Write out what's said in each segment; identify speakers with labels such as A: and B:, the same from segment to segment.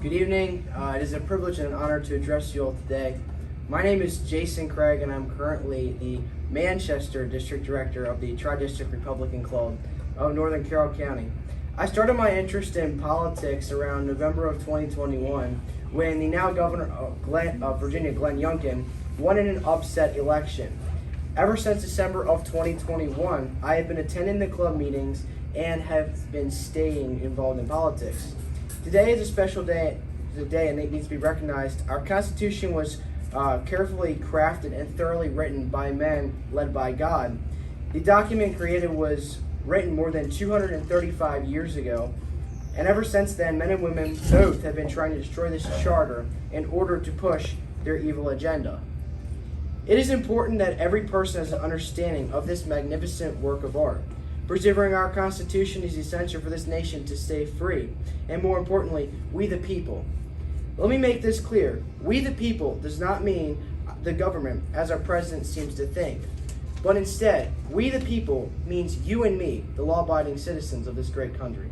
A: Good evening. It is a privilege and an honor to address you all today. My name is Jason Craig, and I'm currently the Manchester District Director of the Tri-District Republican Club of Northern Carroll County. I started my interest in politics around November of 2021 when the now Governor of Virginia, Glenn Youngkin, won in an upset election. Ever since December of 2021, I have been attending the club meetings and have been staying involved in politics. Today is a special day, and it needs to be recognized. Our Constitution was carefully crafted and thoroughly written by men led by God. The document created was written more than 235 years ago, and ever since then, men and women both have been trying to destroy this charter in order to push their evil agenda. It is important that every person has an understanding of this magnificent work of art. Preserving our Constitution is essential for this nation to stay free, and more importantly, we the people. Let me make this clear. We the people does not mean the government, as our president seems to think, but instead, we the people means you and me, the law-abiding citizens of this great country.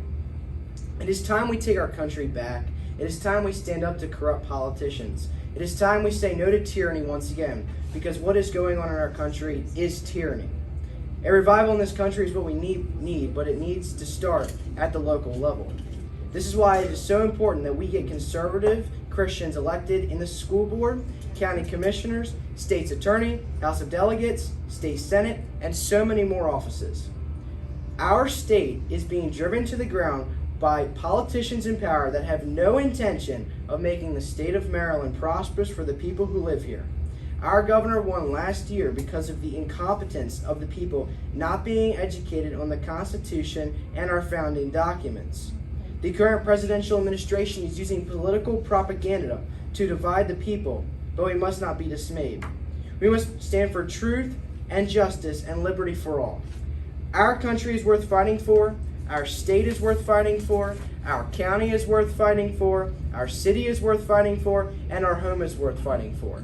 A: It is time we take our country back. It is time we stand up to corrupt politicians. It is time we say no to tyranny once again, because what is going on in our country is tyranny. A revival in this country is what we need, but it needs to start at the local level. This is why it is so important that we get conservative Christians elected in the school board, county commissioners, state's attorney, House of Delegates, state senate, and so many more offices. Our state is being driven to the ground by politicians in power that have no intention of making the state of Maryland prosperous for the people who live here. Our governor won last year because of the incompetence of the people not being educated on the Constitution and our founding documents. The current presidential administration is using political propaganda to divide the people, but we must not be dismayed. We must stand for truth and justice and liberty for all. Our country is worth fighting for. Our state is worth fighting for. Our county is worth fighting for. Our city is worth fighting for. And our home is worth fighting for.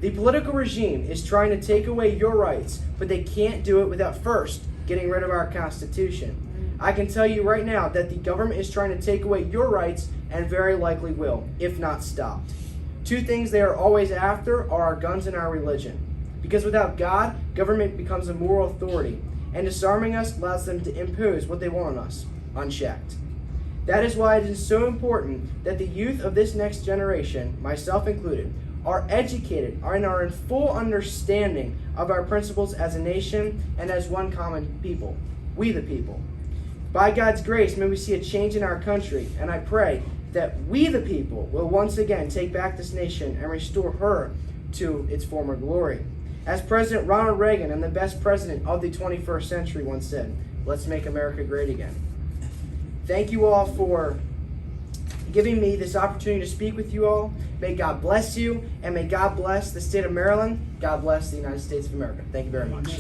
A: The political regime is trying to take away your rights, but they can't do it without first getting rid of our Constitution. I can tell you right now that the government is trying to take away your rights and very likely will, if not stopped. Two things they are always after are our guns and our religion. Because without God, government becomes a moral authority, and disarming us allows them to impose what they want on us, unchecked. That is why it is so important that the youth of this next generation, myself included, are educated and are in full understanding of our principles as a nation and as one common people, we the people. By God's grace, may we see a change in our country, and I pray that we the people will once again take back this nation and restore her to its former glory. As President Ronald Reagan, and the best president of the 21st century, once said, "Let's make America great again." Thank you all for giving me this opportunity to speak with you all. May God bless you, and may God bless the state of Maryland. God bless the United States of America. Thank you very much.